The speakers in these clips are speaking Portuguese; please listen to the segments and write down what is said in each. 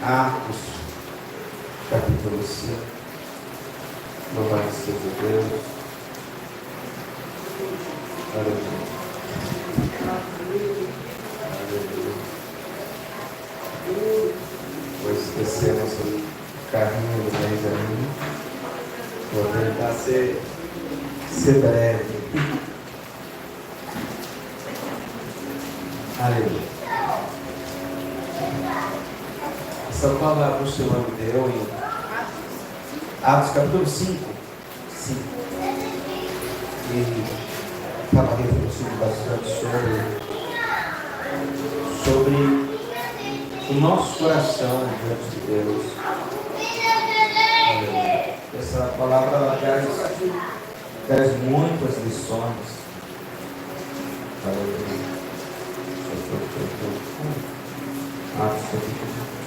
Atos, capítulo 5. Louvado seja Deus. Aleluia. Pois esquecemos o carrinho do Benjamin. Vou tentar ser breve. Aleluia. Essa palavra o Senhor me deu em Atos capítulo 5. E estava refletindo bastante sobre o nosso coração diante de Deus. Aleluia. Essa palavra ela traz muitas lições. Aleluia. Atos capítulo 5.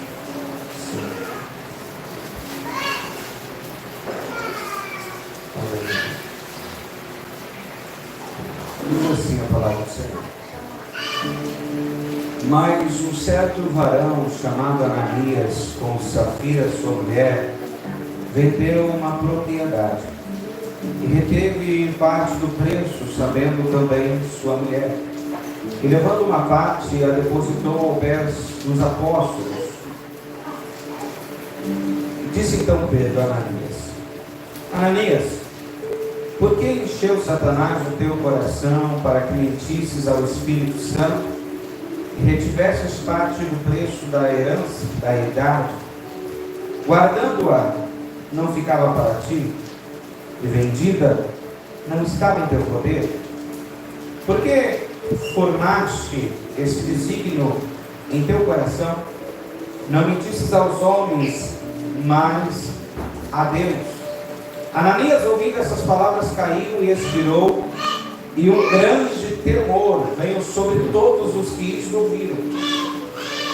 Diz assim a palavra do Senhor. Mas um certo varão chamado Ananias, com Safira sua mulher, vendeu uma propriedade e reteve parte do preço, sabendo também sua mulher. E levando uma parte, a depositou aos pés dos apóstolos. Disse então Pedro a Ananias: Ananias, por que encheu Satanás o teu coração para que mentisses ao Espírito Santo e retivesses parte do preço da herança, da herdade? Guardando-a, não ficava para ti? E vendida, não estava em teu poder? Por que formaste esse desígnio em teu coração? Não mentisses aos homens, mas a Deus. Ananias, ouvindo essas palavras, caiu e expirou, e um grande temor veio sobre todos os que isto ouviram.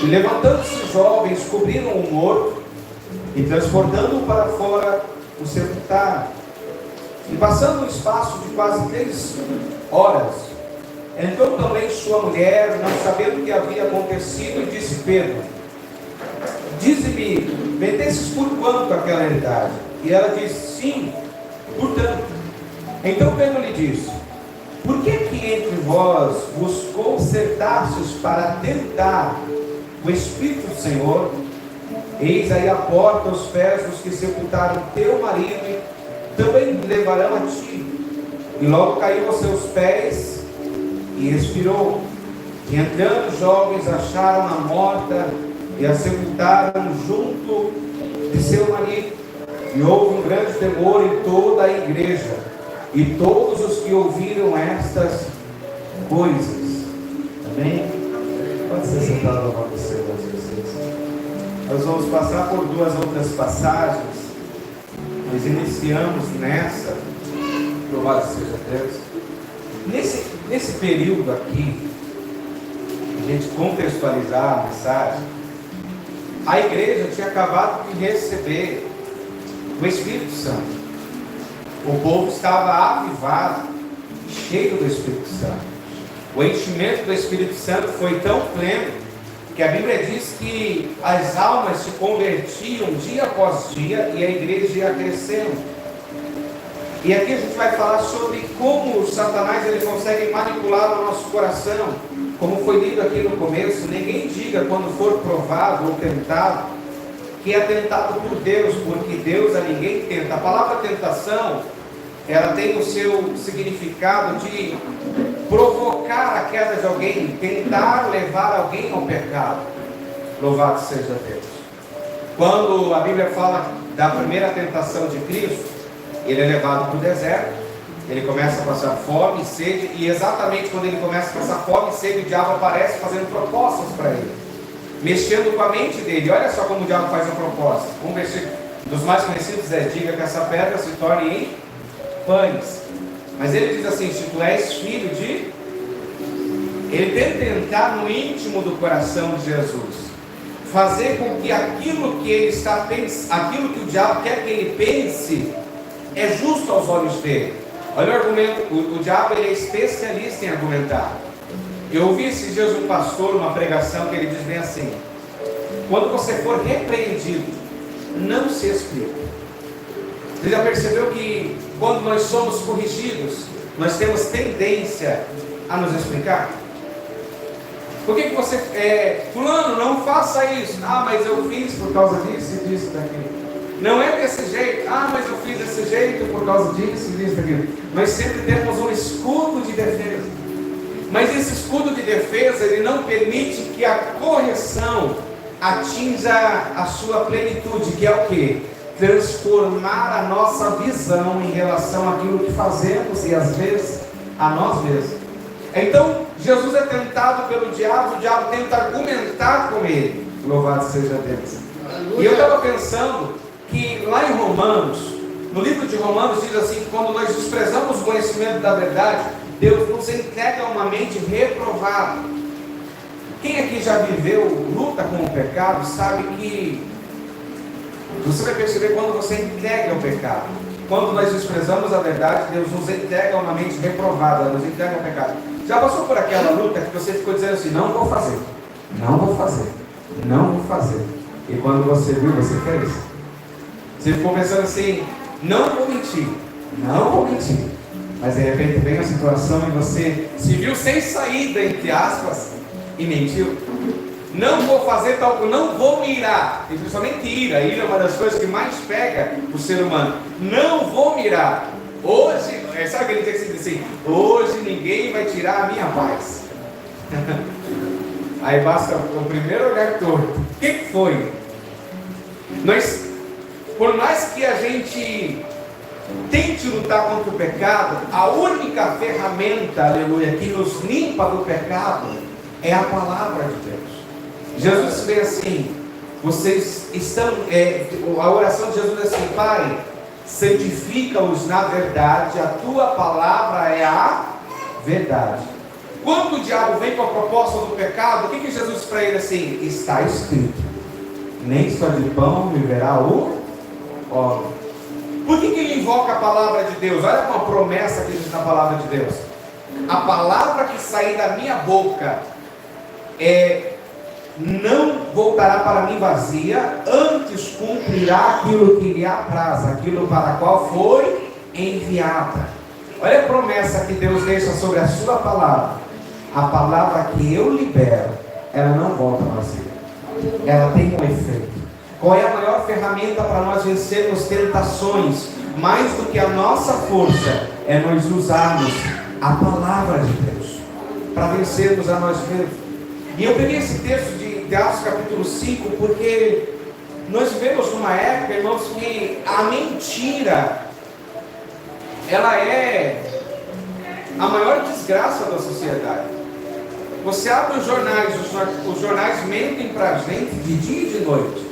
E levantando-se os jovens, cobriram o morto, e transportando-o para fora, o sepultaram. E passando um espaço de quase 3 horas, entrou também sua mulher, não sabendo o que havia acontecido, e disse: Pedro, dize-me, vendestes por quanto aquela herdade? E ela disse: sim, portanto. Então Pedro lhe disse: por que entre vós vos concertastes para tentar o Espírito do Senhor? Eis aí a porta aos pés dos que sepultaram teu marido, e também levarão a ti. E logo caiu aos seus pés e expirou. E entrando os jovens, acharam-na morta e a sepultaram junto de seu marido. E houve um grande temor em toda a igreja e todos os que ouviram estas coisas. Amém? Pode ser sentado ao nome do Senhor Jesus. Nós vamos passar por 2 outras passagens. Nós iniciamos nessa, louvado seja Deus. Nesse período aqui, a gente contextualizar a mensagem, a igreja tinha acabado de receber o Espírito Santo. O povo estava avivado, cheio do Espírito Santo. O enchimento do Espírito Santo foi tão pleno que a Bíblia diz que as almas se convertiam dia após dia e a igreja ia crescendo. E aqui a gente vai falar sobre como Satanás ele consegue manipular o nosso coração. Como foi lido aqui no começo, ninguém diga quando for provado ou tentado que é tentado por Deus, porque Deus a ninguém tenta. A palavra tentação, ela tem o seu significado de provocar a queda de alguém, tentar levar alguém ao pecado. Louvado seja Deus. Quando a Bíblia fala da primeira tentação de Cristo, ele é levado para o deserto, ele começa a passar fome e sede, e exatamente quando ele começa a passar fome e sede, o diabo aparece fazendo propostas para ele, mexendo com a mente dele. Olha só como o diabo faz a proposta. Um versículo dos mais conhecidos é: diga que essa pedra se torne em pães. Mas ele diz assim: se tu és filho de... Ele tenta entrar no íntimo do coração de Jesus, fazer com que aquilo que ele está pensando, aquilo que o diabo quer que ele pense, é justo aos olhos dele. Olha o argumento. O diabo ele é especialista em argumentar. Eu ouvi esses dias um pastor, uma pregação, que ele diz bem assim: quando você for repreendido, não se explique. Você já percebeu que quando nós somos corrigidos, nós temos tendência a nos explicar? Por que você, fulano, não faça isso? Ah, mas eu fiz por causa disso e disso e daquilo. Não é desse jeito. Ah, mas eu fiz desse jeito por causa disso e disso e daquilo. Nós sempre temos um escudo de defesa. Mas esse escudo de defesa, ele não permite que a correção atinja a sua plenitude, que é o quê? Transformar a nossa visão em relação àquilo que fazemos e às vezes a nós mesmos. Então, Jesus é tentado pelo diabo, o diabo tenta argumentar com ele. Louvado seja Deus. E eu estava pensando que lá em Romanos, no livro de Romanos diz assim, que quando nós desprezamos o conhecimento da verdade, Deus nos entrega uma mente reprovada. Quem aqui já viveu luta com o pecado, sabe que você vai perceber quando você entrega o pecado. Quando nós desprezamos a verdade, Deus nos entrega uma mente reprovada, nos entrega o pecado. Já passou por aquela luta que você ficou dizendo assim, não vou fazer, não vou fazer, não vou fazer. E quando você viu, você fez. Você ficou pensando assim, não vou mentir, não vou mentir. Mas de repente vem a situação e você se viu sem saída, entre aspas, e mentiu. Não vou fazer tal coisa, não vou me irar. E principalmente ira é uma das coisas que mais pega o ser humano. Não vou me irar. Hoje, sabe aquele texto que diz assim, hoje ninguém vai tirar a minha paz. Aí basta o primeiro olhar torto. O que foi? Nós, por mais que a gente tente lutar contra o pecado, a única ferramenta, aleluia, que nos limpa do pecado é a palavra de Deus. Jesus vê assim, vocês estão, a oração de Jesus é assim, Pai, santifica-os na verdade, a tua palavra é a verdade. Quando o diabo vem com a proposta do pecado, o que Jesus diz para ele assim? Está escrito, nem só de pão viverá o homem. Por que ele invoca a palavra de Deus? Olha uma promessa que diz na palavra de Deus. A palavra que sair da minha boca não voltará para mim vazia, antes cumprirá aquilo que lhe apraz, aquilo para qual foi enviada. Olha a promessa que Deus deixa sobre a sua palavra. A palavra que eu libero, ela não volta vazia, ela tem um efeito. Qual é a maior ferramenta para nós vencermos tentações? Mais do que a nossa força, é nós usarmos a palavra de Deus para vencermos a nós mesmos. E eu peguei esse texto de Atos capítulo 5, porque nós vivemos numa época, irmãos, que a mentira, ela é a maior desgraça da sociedade. Você abre os jornais mentem para a gente de dia e de noite,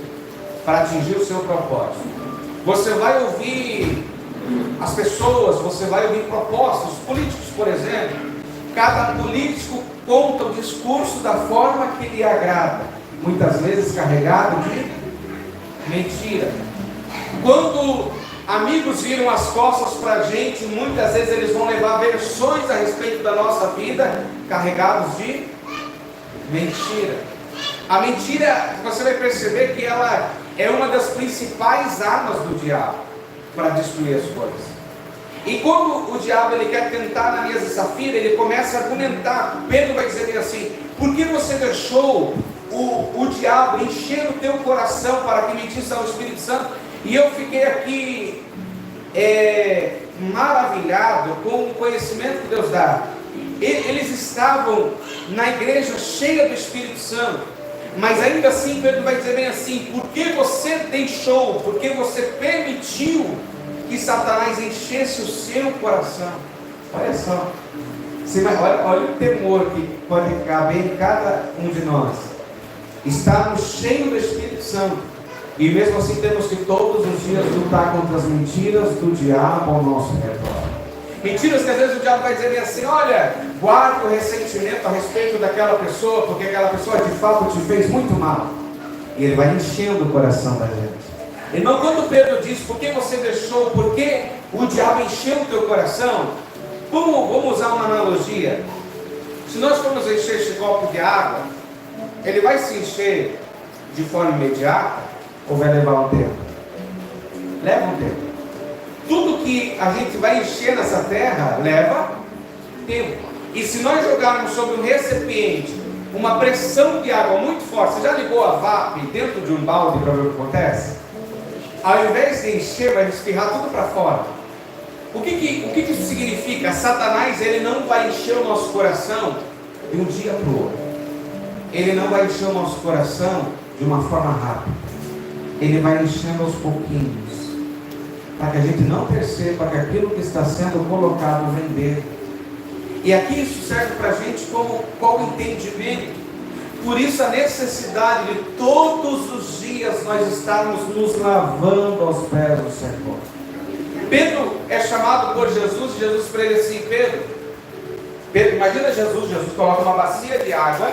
para atingir o seu propósito. Você vai ouvir as pessoas, você vai ouvir propostas, os políticos, por exemplo. Cada político conta o discurso da forma que lhe agrada, muitas vezes carregado de mentira. Quando amigos viram as costas para a gente, muitas vezes eles vão levar versões a respeito da nossa vida, carregados de mentira. A mentira, você vai perceber que ela é uma das principais armas do diabo para destruir as coisas. E quando o diabo ele quer tentar Ananias e Safira, ele começa a argumentar. Pedro vai dizer assim: por que você deixou o diabo encher o teu coração para que mentisse ao Espírito Santo? E eu fiquei aqui maravilhado com o conhecimento que Deus dá. Eles estavam na igreja cheia do Espírito Santo, mas ainda assim Pedro vai dizer bem assim: por que você deixou, por que você permitiu que Satanás enchesse o seu coração? Olha só, olha o temor que pode caber em cada um de nós. Estamos cheios do Espírito Santo, e mesmo assim temos que todos os dias lutar contra as mentiras do diabo ao nosso redor. Mentiras que às vezes o diabo vai dizer bem assim: olha, guarda o ressentimento a respeito daquela pessoa, porque aquela pessoa de fato te fez muito mal. E ele vai enchendo o coração da gente. Irmão, quando Pedro diz: por que você deixou, por que o diabo encheu o teu coração? Vamos usar uma analogia. Se nós formos encher este copo de água, ele vai se encher de forma imediata ou vai levar um tempo? Leva um tempo. Tudo que a gente vai encher nessa terra leva tempo. E se nós jogarmos sobre um recipiente uma pressão de água muito forte, você já ligou a VAP dentro de um balde para ver o que acontece? Ao invés de encher, vai espirrar tudo para fora. O que isso significa? Satanás, ele não vai encher o nosso coração de um dia para o outro. Ele não vai encher o nosso coração de uma forma rápida. Ele vai enchendo aos pouquinhos, para que a gente não perceba que aquilo que está sendo colocado vem dele. E aqui isso serve para a gente como qual entendimento. Por isso a necessidade de todos os dias nós estarmos nos lavando aos pés do Senhor. Pedro é chamado por Jesus, e Jesus para ele assim: Pedro, imagina Jesus coloca uma bacia de água,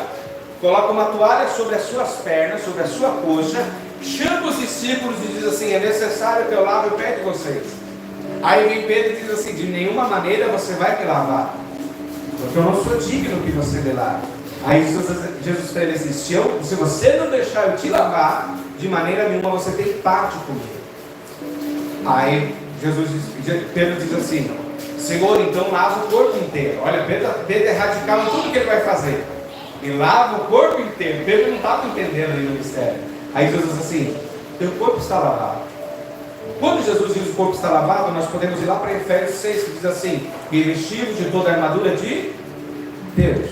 coloca uma toalha sobre as suas pernas, sobre a sua coxa, chama os discípulos e diz assim: é necessário que eu lave o pé de vocês. Aí vem Pedro e diz assim: de nenhuma maneira você vai me lavar, porque eu não sou digno que você me lave. Aí Jesus para ele assim: se você não deixar eu te lavar, de maneira nenhuma você tem parte comigo. Aí Pedro diz assim: Senhor, então lava o corpo inteiro. Olha, Pedro é radical em tudo que ele vai fazer. E lava o corpo inteiro. Pedro não estava entendendo ali no mistério. Aí Jesus diz assim: teu corpo está lavado. Quando Jesus diz o corpo está lavado, nós podemos ir lá para Efésios 6, que diz assim: e vestimos de toda a armadura de Deus,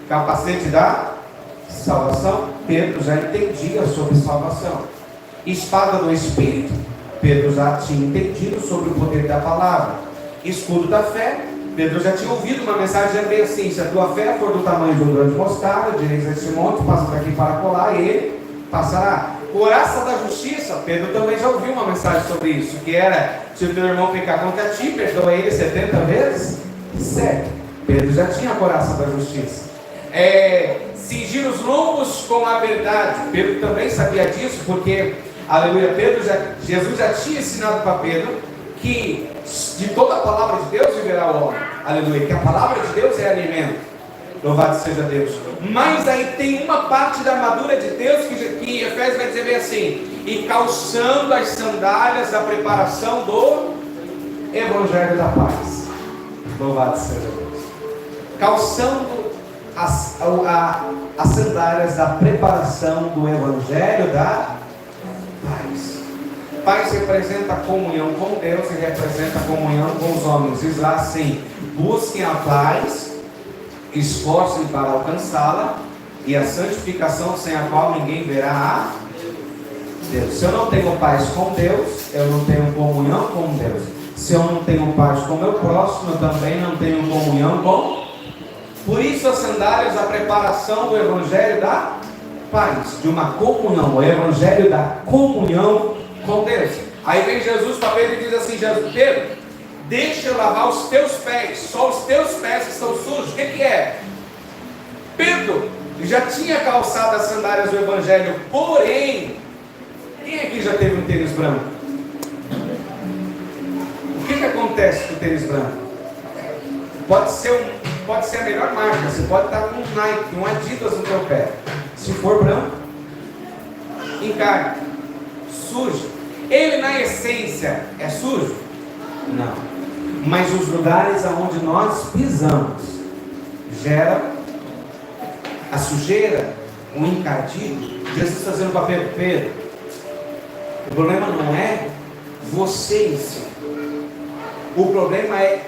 capacete da salvação. Pedro já entendia sobre salvação. Espada do Espírito, Pedro já tinha entendido sobre o poder da palavra. Escudo da fé, Pedro já tinha ouvido uma mensagem bem assim: se a tua fé for do tamanho de um grão de mostarda, direis a este monte, passa daqui para colar, e ele passará. Couraça da justiça, Pedro também já ouviu uma mensagem sobre isso, que era: se o teu irmão pecar contra ti, perdoa ele 70 vezes 7. Pedro já tinha a couraça da justiça. Cingir os lombos com a verdade, Pedro também sabia disso, porque, aleluia, Jesus já tinha ensinado para Pedro que de toda a palavra de Deus viverá o homem, aleluia, que a palavra de Deus é alimento. Louvado seja Deus. Mas aí tem uma parte da armadura de Deus que Efésios vai dizer bem assim: e calçando as sandálias da preparação do Evangelho da paz. Louvado seja Deus. Calçando as sandálias da preparação do Evangelho da paz. Paz representa a comunhão com Deus e representa a comunhão com os homens. Diz lá assim: busquem a paz, esforcem para alcançá-la, e a santificação, sem a qual ninguém verá a Deus. Se eu não tenho paz com Deus, eu não tenho comunhão com Deus. Se eu não tenho paz com o meu próximo, eu também não tenho comunhão com. Por isso as sandálias da preparação do Evangelho da paz, de uma comunhão, o Evangelho da comunhão com Deus. Aí vem Jesus para Pedro e diz assim: Pedro, deixa eu lavar os teus pés, só os teus pés estão sujos. O que é? Pedro já tinha calçado as sandálias do Evangelho, porém, quem aqui já teve um tênis branco? O que acontece com o tênis branco? Pode ser a melhor marca, você pode estar com um Nike, um Adidas no teu pé. Se for branco, encarne, sujo. Ele na essência é sujo? Não. Mas os lugares aonde nós pisamos gera a sujeira, o encardido. Jesus está dizendo para Pedro: o problema não é você em si, o problema é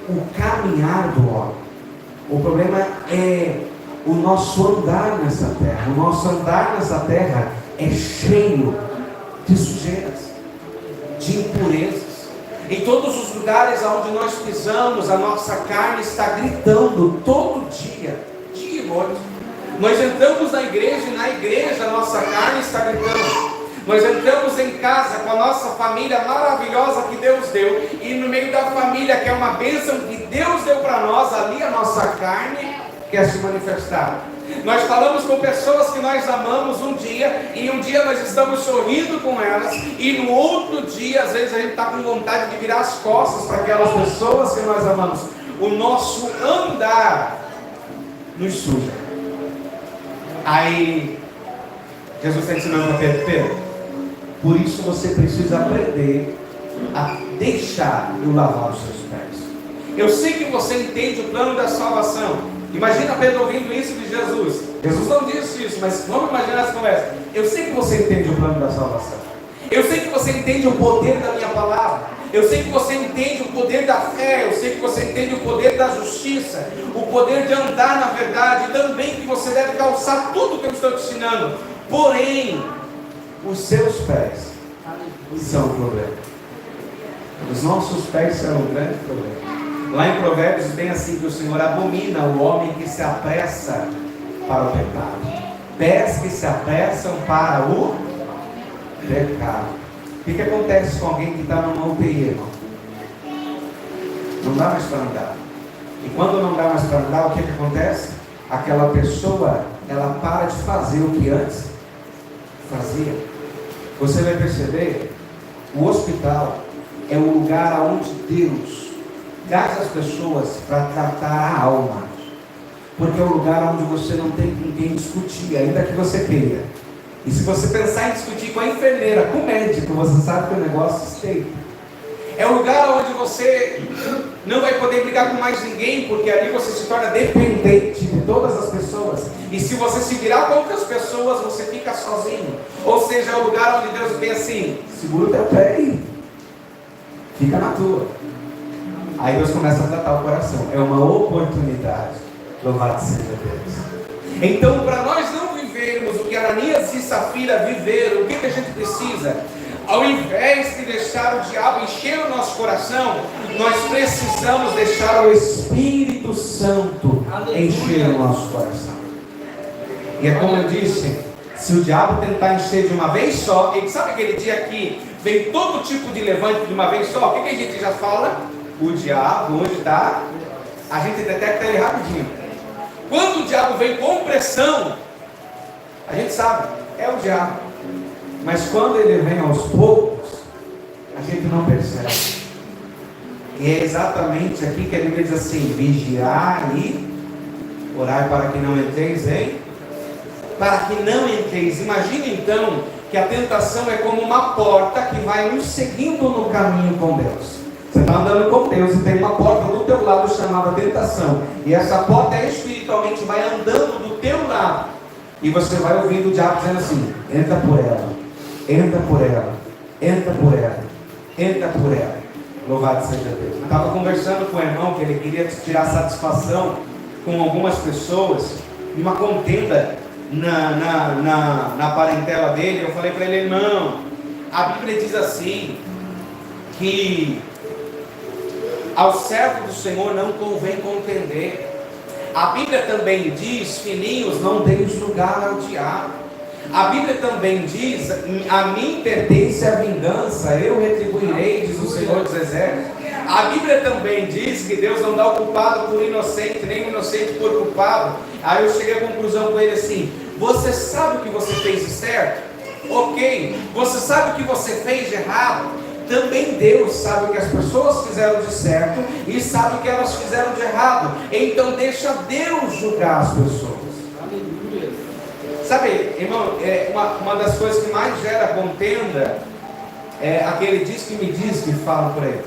o caminhar do homem. O problema é o nosso andar nessa terra. O nosso andar nessa terra é cheio de sujeiras, de impurezas. Em todos os lugares onde nós pisamos, a nossa carne está gritando todo dia, dia e noite. Nós entramos na igreja e na igreja a nossa carne está gritando. Nós entramos em casa com a nossa família maravilhosa que Deus deu, e no meio da família, que é uma bênção que Deus deu para nós, ali a nossa carne quer se manifestar. Nós falamos com pessoas que nós amamos um dia, e um dia nós estamos sorrindo com elas, e no outro dia, às vezes a gente está com vontade de virar as costas para aquelas pessoas que nós amamos. O nosso andar nos suja. Aí Jesus está ensinando para Pedro: Pedro, por isso você precisa aprender a deixar eu lavar os seus pés. Eu sei que você entende o plano da salvação. Imagina Pedro ouvindo isso de Jesus. Jesus não disse isso, mas vamos imaginar essa conversa. Eu sei que você entende o plano da salvação. Eu sei que você entende o poder da minha palavra. Eu sei que você entende o poder da fé. Eu sei que você entende o poder da justiça, o poder de andar na verdade, e também que você deve calçar tudo que eu estou te ensinando. Porém, os seus pés são o problema. Os nossos pés são um grande problema. Lá em Provérbios bem assim, que o Senhor abomina o homem que se apressa para o pecado. Pés que se apressam para o pecado. O que acontece com alguém que está numa UTI, irmão? Não dá mais para andar. E quando não dá mais para andar, o que acontece? Aquela pessoa, ela para de fazer o que antes fazia. Você vai perceber, o hospital é o lugar onde Deus traz as pessoas para tratar a alma, porque é o lugar onde você não tem com quem discutir, ainda que você queira. E se você pensar em discutir com a enfermeira, com o médico, você sabe que o negócio estreita. É o lugar onde você não vai poder brigar com mais ninguém, porque ali você se torna dependente de todas as pessoas. E se você se virar com outras pessoas, você fica sozinho. Ou seja, é o lugar onde Deus vem assim: segura o teu pé aí, fica na tua. Aí Deus começa a tratar o coração. É uma oportunidade. Louvado seja Deus. Então, para nós não vivermos o que Ananias e Safira viveram, o que a gente precisa? Ao invés de deixar o diabo encher o nosso coração, nós precisamos deixar o Espírito Santo encher o nosso coração. E é como eu disse, se o diabo tentar encher de uma vez só, e sabe aquele dia que vem todo tipo de levante de uma vez só, o que a gente já fala? O diabo, onde está, a gente detecta ele rapidinho. Quando o diabo vem com pressão, a gente sabe, é o diabo. Mas quando ele vem aos poucos, a gente não percebe. E é exatamente aqui que a Bíblia diz assim: vigiar e orar para que não entreis para que não entreis. Imagine então que a tentação é como uma porta que vai nos seguindo no caminho com Deus. Você está andando com Deus e tem uma porta do teu lado chamada tentação. E essa porta espiritualmente vai andando do teu lado. E você vai ouvindo o diabo dizendo assim: entra por ela, entra por ela, entra por ela, entra por ela. Louvado seja Deus. Eu estava conversando com o irmão que ele queria tirar satisfação com algumas pessoas, numa contenda na parentela dele. Eu falei para ele: irmão, a Bíblia diz assim, que ao servo do Senhor não convém contender. A Bíblia também diz: filhinhos, não deis lugar ao diabo. A Bíblia também diz: a mim pertence a vingança, eu retribuirei, diz o Senhor dos Exércitos. A Bíblia também diz que Deus não dá o culpado por inocente, nem o inocente por culpado. Aí eu cheguei à conclusão com ele assim: você sabe o que você fez de certo? Ok. Você sabe o que você fez de errado? Também Deus sabe o que as pessoas fizeram de certo e sabe o que elas fizeram de errado. Então deixa Deus julgar as pessoas. Aleluia. Sabe, irmão, uma das coisas que mais gera contenda é aquele diz que me diz que fala por aí.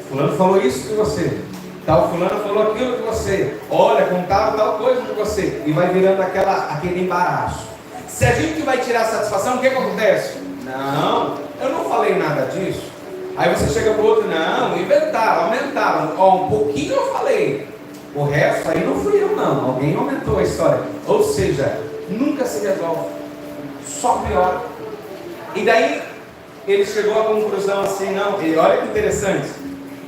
Fulano falou isso de você, tal fulano falou aquilo de você, olha, contaram tal coisa de você, e vai virando aquele embaraço. Se a gente vai tirar satisfação, o que acontece? Não, eu não falei nada disso. Aí você chega para o outro: não, inventaram, aumentaram. Ó, um pouquinho eu falei, o resto aí não fui eu não, alguém aumentou a história. Ou seja, nunca se resolve, só piora. E daí ele chegou à conclusão assim: não, e olha que interessante,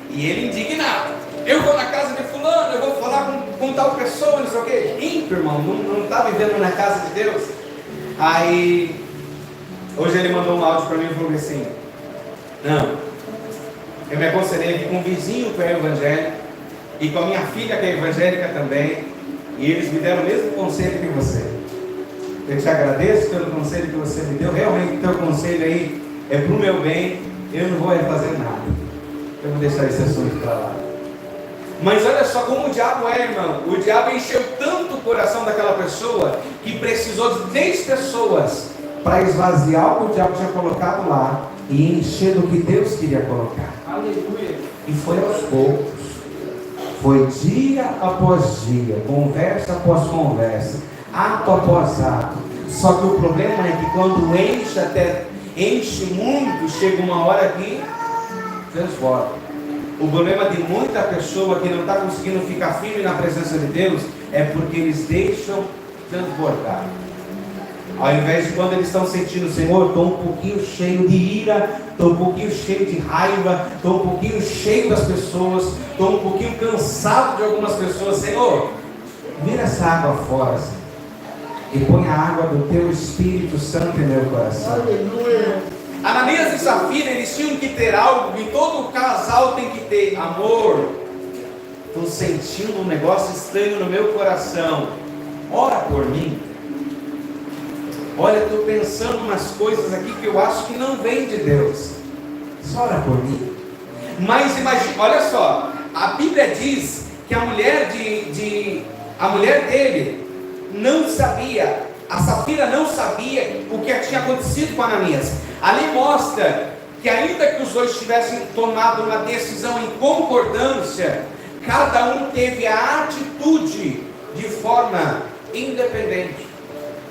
e ele indignado: eu vou na casa de fulano, eu vou falar com tal pessoa, não sei o quê. Ímpio, irmão, não está vivendo na casa de Deus. Aí hoje ele mandou um áudio para mim e falou assim: não, eu me aconselhei aqui com um vizinho que é evangélico e com a minha filha que é evangélica também, e eles me deram o mesmo conselho que você. Eu te agradeço pelo conselho que você me deu. Realmente o teu conselho aí é para o meu bem. Eu não vou fazer nada, eu vou deixar esse assunto para lá. Mas olha só como o diabo é, irmão. O diabo encheu tanto o coração daquela pessoa que precisou de 3 pessoas para esvaziar o que o diabo tinha colocado lá e encher do que Deus queria colocar. Aleluia. E foi aos poucos, foi dia após dia, conversa após conversa, ato após ato. Só que o problema é que quando enche muito, chega uma hora que transborda. O problema de muita pessoa que não está conseguindo ficar firme na presença de Deus é porque eles deixam transbordar. Ao invés de quando eles estão sentindo, Senhor, estou um pouquinho cheio de ira, estou um pouquinho cheio de raiva, estou um pouquinho cheio das pessoas, estou um pouquinho cansado de algumas pessoas, Senhor, vira essa água fora, Senhor, e põe a água do teu Espírito Santo em meu coração. Aleluia. Ananias e Safira, eles tinham que ter algo, e todo casal tem que ter. Amor, estou sentindo um negócio estranho no meu coração, ora por mim. Olha, estou pensando umas coisas aqui que eu acho que não vem de Deus. Só ora por mim. Mas imagina, olha só, a Bíblia diz que a mulher dele não sabia, a Safira não sabia o que tinha acontecido com Ananias. Ali mostra que ainda que os dois tivessem tomado uma decisão em concordância, cada um teve a atitude de forma independente.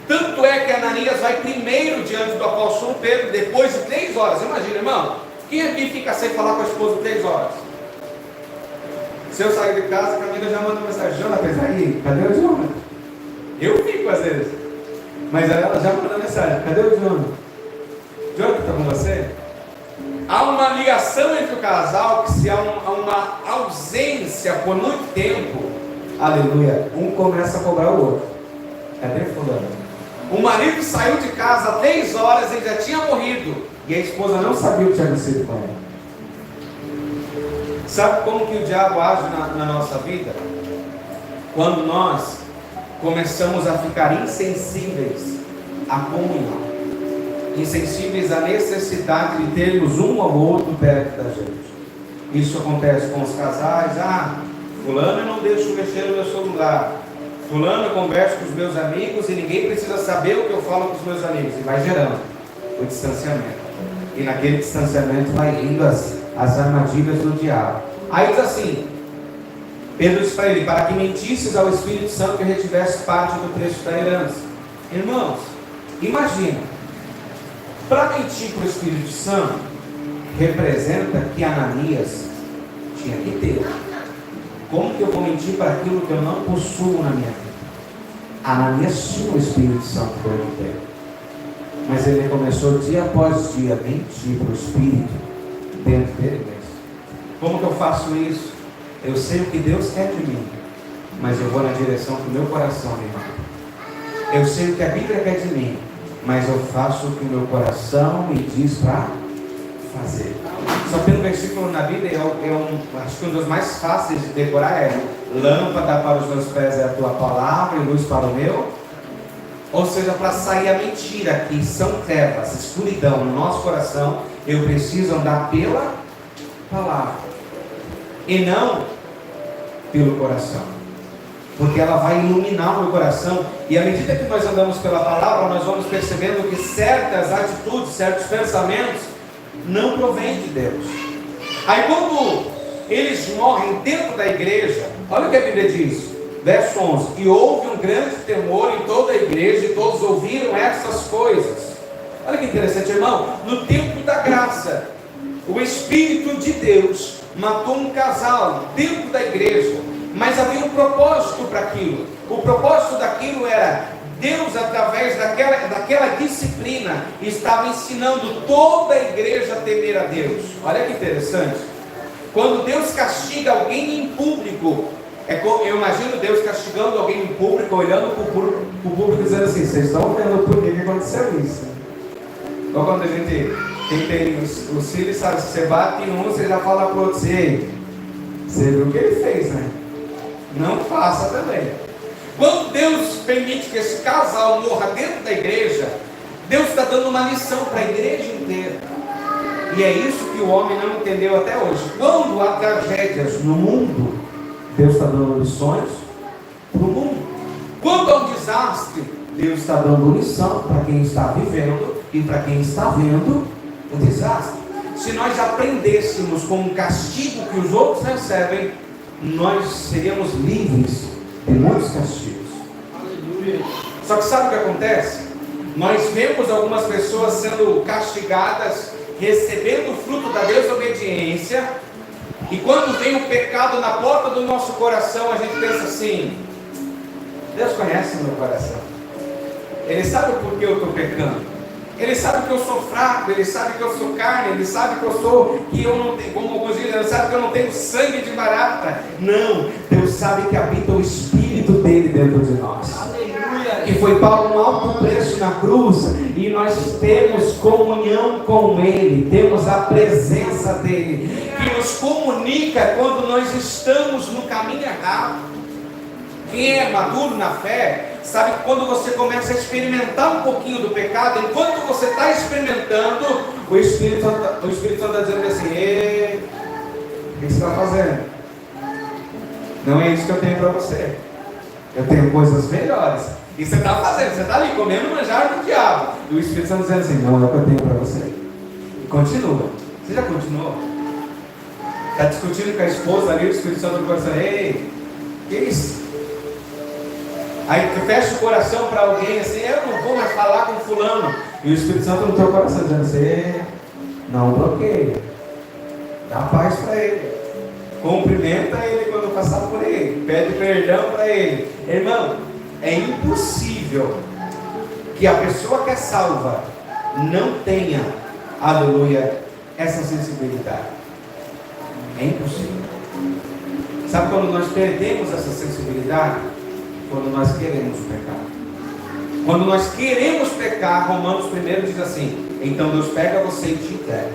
Tanto é que Ananias vai primeiro diante do apóstolo Pedro, depois de 3 horas. Imagina, irmão, quem aqui fica sem falar com a esposa 3 horas? Se eu sair de casa, a Camila já manda mensagem: Jonathan, aí, cadê o Jonathan? Eu fico às vezes, mas ela já manda mensagem: cadê o Jonathan? Jonathan, está com você? Há uma ligação entre o casal que, se há uma ausência por muito tempo, aleluia, um começa a cobrar o outro. Cadê fulano? O marido saiu de casa há 3 horas, ele já tinha morrido, e a esposa não sabia o que tinha acontecido com ele. Sabe como que o diabo age na nossa vida? Quando nós começamos a ficar insensíveis à comunhão, insensíveis à necessidade de termos um ao outro perto da gente. Isso acontece com os casais. Fulano eu não deixo mexer no meu celular, fulano eu converso com os meus amigos e ninguém precisa saber o que eu falo com os meus amigos. E vai gerando o distanciamento, e naquele distanciamento vai indo as armadilhas do diabo. Aí diz assim, Pedro disse para ele: para que mentisses ao Espírito Santo que retivesse parte do trecho da herança. Irmãos, imagina, para mentir para o Espírito Santo representa que Ananias tinha que ter. Como que eu vou mentir para aquilo que eu não possuo na minha vida? Ananias tinha o Espírito Santo por um tempo, mas ele começou dia após dia a mentir para o Espírito dentro dele mesmo. Como que eu faço isso? Eu sei o que Deus quer de mim, mas eu vou na direção que o meu coração me manda. Eu sei o que a Bíblia quer de mim, mas eu faço o que o meu coração me diz para fazer. Só tem um versículo na Bíblia, acho que um dos mais fáceis de decorar é: lâmpada para os meus pés é a tua palavra e luz para o meu. Ou seja, para sair a mentira, que são trevas, escuridão no nosso coração, eu preciso andar pela palavra e não pelo coração, porque ela vai iluminar o meu coração. E à medida que nós andamos pela palavra, nós vamos percebendo que certas atitudes, certos pensamentos não provém de Deus. Aí quando eles morrem dentro da igreja, olha o que a Bíblia diz, verso 11: e houve um grande temor em toda a igreja, e todos ouviram essas coisas. Olha que interessante, irmão. No tempo da graça, o Espírito de Deus matou um casal dentro da igreja, mas havia um propósito para aquilo. O propósito daquilo era: Deus, através daquela disciplina, estava ensinando toda a igreja a temer a Deus. Olha que interessante. Quando Deus castiga alguém em público, eu imagino Deus castigando alguém em público, olhando para o público dizendo assim: vocês estão vendo por que aconteceu isso? Então quando a gente tem os filhos, sabe, se você bate em um, você já fala para o outro: você viu o que ele fez, né? Não faça também. Quando Deus permite que esse casal morra dentro da igreja, Deus está dando uma lição para a igreja inteira. E é isso que o homem não entendeu até hoje. Quando há tragédias no mundo, Deus está dando lições para o mundo. Quando há um desastre, Deus está dando lição para quem está vivendo e para quem está vendo o desastre. Se nós aprendêssemos com o castigo que os outros recebem, nós seríamos livres de muitos castigos. Aleluia. Só que sabe o que acontece? Nós vemos algumas pessoas sendo castigadas, recebendo o fruto da desobediência, e quando vem o pecado na porta do nosso coração, a gente pensa assim: Deus conhece o meu coração, Ele sabe o porquê eu estou pecando, Ele sabe que eu sou fraco, Ele sabe que eu sou carne, Ele sabe que eu não tenho, como alguns dizem, Ele sabe que eu não tenho sangue de barata. Não, Deus sabe que habita o Espírito dele dentro de nós. Aleluia. Que foi pago um alto preço na cruz, e nós temos comunhão com Ele, temos a presença dele, que nos comunica quando nós estamos no caminho errado. Quem é maduro na fé, sabe que quando você começa a experimentar um pouquinho do pecado, enquanto você está experimentando, o Espírito Santo está dizendo assim: ei, o que você está fazendo? Não é isso que eu tenho para você. Eu tenho coisas melhores. E você está fazendo, você está ali comendo o manjar do diabo. E o Espírito Santo dizendo assim: não é o que eu tenho para você. E continua. Você já continuou? Está discutindo com a esposa ali, o Espírito Santo está dizendo: ei, que isso? Aí fecha o coração para alguém assim: eu não vou mais falar com fulano. E o Espírito Santo no teu coração dizendo assim: não bloqueia, dá paz para ele, cumprimenta ele quando passar por ele, pede perdão para ele. Irmão, é impossível que a pessoa que é salva não tenha, aleluia, essa sensibilidade. É impossível. Sabe quando nós perdemos essa sensibilidade? Quando nós queremos pecar. Quando nós queremos pecar, Romanos 1 diz assim: então Deus pega você e te entrega.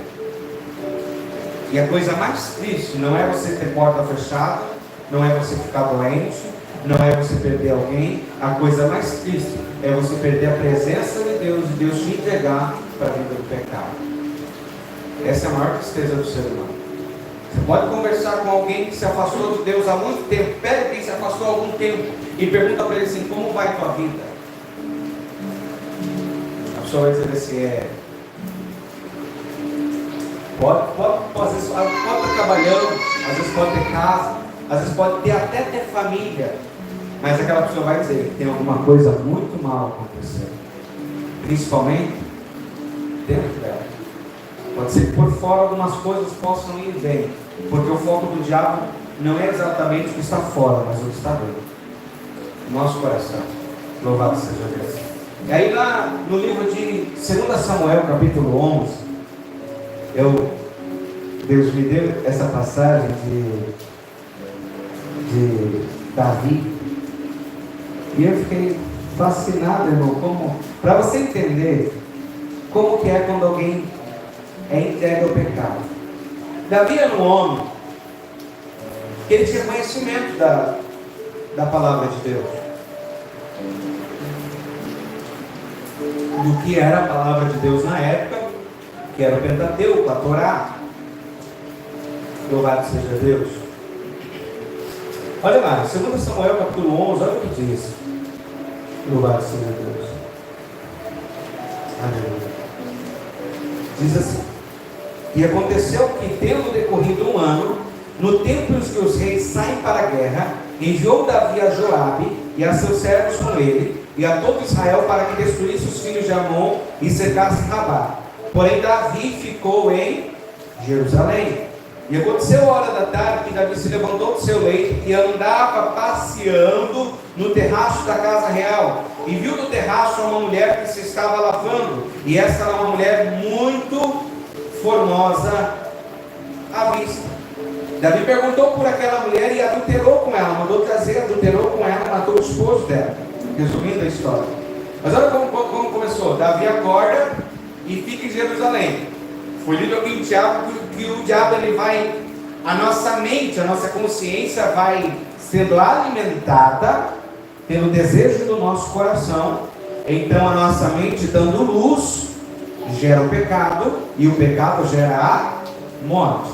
E a coisa mais triste não é você ter porta fechada, não é você ficar doente, não é você perder alguém. A coisa mais triste é você perder a presença de Deus e Deus te entregar para a vida do pecado. Essa é a maior tristeza do ser humano. Você pode conversar com alguém que se afastou de Deus há muito tempo, pede quem se afastou há algum tempo e pergunta para ele assim: como vai a tua vida? A pessoa vai dizer assim: às vezes pode estar trabalhando, às vezes pode ter casa, às vezes pode até ter família, mas aquela pessoa vai dizer que tem alguma coisa muito mal acontecendo, principalmente dentro dela. Pode ser que por fora algumas coisas possam ir bem, porque o foco do diabo não é exatamente o que está fora, mas o que está dentro, nosso coração. Louvado seja Deus. E aí lá no livro de 2 Samuel, capítulo 11, Deus me deu essa passagem de Davi, e eu fiquei fascinado, irmão, para você entender como que é quando alguém é entregue ao pecado. Davi era um homem que ele tinha conhecimento da palavra de Deus, do que era a palavra de Deus na época, que era o Pentateuco, a Torá. Louvado seja Deus. Olha lá, 2 Samuel capítulo 11, olha o que diz. Louvado seja Deus. Aleluia. Diz assim: e aconteceu que, tendo decorrido um ano, no tempo em que os reis saem para a guerra, enviou Davi a Joabe e a seus servos com ele, e a todo Israel, para que destruísse os filhos de Amon e cercasse Rabá. Porém Davi ficou em Jerusalém. E aconteceu a hora da tarde que Davi se levantou do seu leito e andava passeando no terraço da casa real, e viu no terraço uma mulher que se estava lavando, e essa era uma mulher muito formosa à vista. Davi perguntou por aquela mulher e adulterou com ela, mandou trazer, adulterou com ela, matou o esposo dela. Resumindo a história. Mas olha como começou. Davi acorda e fica em Jerusalém. Foi lido aqui que o diabo ele vai, a nossa mente, a nossa consciência vai sendo alimentada pelo desejo do nosso coração. Então a nossa mente, dando luz, gera o pecado, e o pecado gera a morte.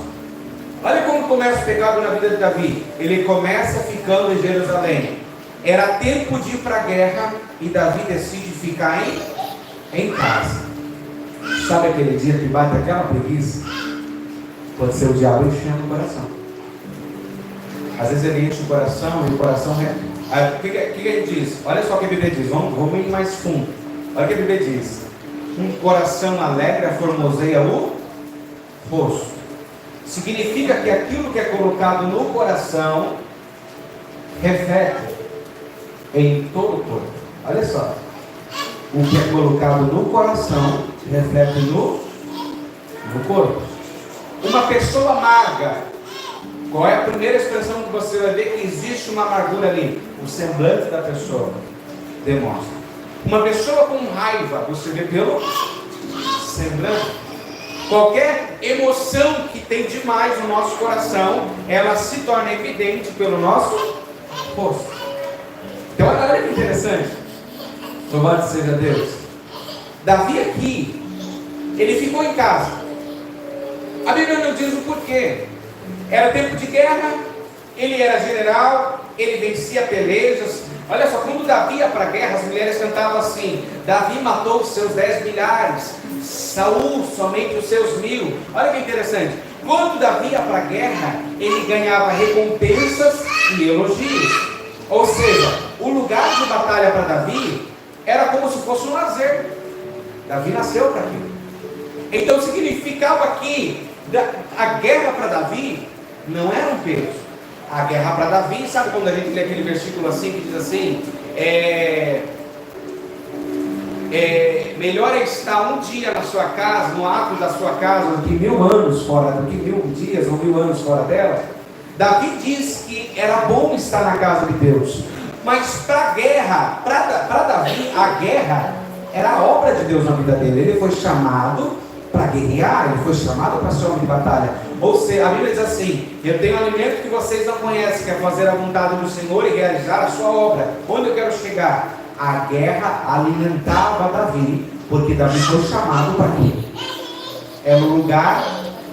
Olha como começa o pecado na vida de Davi. Ele começa ficando em Jerusalém. Era tempo de ir para a guerra e Davi decide ficar em casa. Sabe aquele dia que bate aquela preguiça? Pode ser o diabo enchendo o coração. Às vezes ele enche o coração e o coração... O que ele diz? Olha só o que a Bíblia diz. Vamos ir mais fundo. Olha o que a Bíblia diz. Um coração alegre formoseia o rosto. Significa que aquilo que é colocado no coração reflete em todo o corpo. Olha só. O que é colocado no coração reflete no corpo. Uma pessoa amarga, qual é a primeira expressão que você vai ver que existe uma amargura ali? O semblante da pessoa demonstra. Uma pessoa com raiva, você vê pelo semblante. Qualquer emoção que tem demais no nosso coração, ela se torna evidente pelo nosso rosto. Então olha que interessante. Louvado seja Deus. Davi aqui, ele ficou em casa. A Bíblia não diz o porquê. Era tempo de guerra, ele era general, ele vencia pelejas. Olha só, quando Davi ia para a guerra, as mulheres cantavam assim: Davi matou os seus 10 milhares, Saul somente os seus 1000. Olha que interessante. Quando Davi ia para a guerra, ele ganhava recompensas e elogios. Ou seja, o lugar de batalha para Davi era como se fosse um lazer. Davi nasceu para aquilo. Então significava que a guerra para Davi não era um peso. A guerra para Davi, sabe quando a gente lê aquele versículo assim, que diz assim, melhor é estar um dia na sua casa, no ato da sua casa, do que 1000 anos fora, do que 1000 dias ou 1000 anos fora dela. Davi diz que era bom estar na casa de Deus, mas para a guerra, para Davi, a guerra era a obra de Deus na vida dele. Ele foi chamado para guerrear, ele foi chamado para ser homem de batalha. Ou seja, a Bíblia diz assim: eu tenho um alimento que vocês não conhecem, que é fazer a vontade do Senhor e realizar a sua obra. Onde eu quero chegar? A guerra alimentava Davi, porque Davi foi chamado para quê? Era um lugar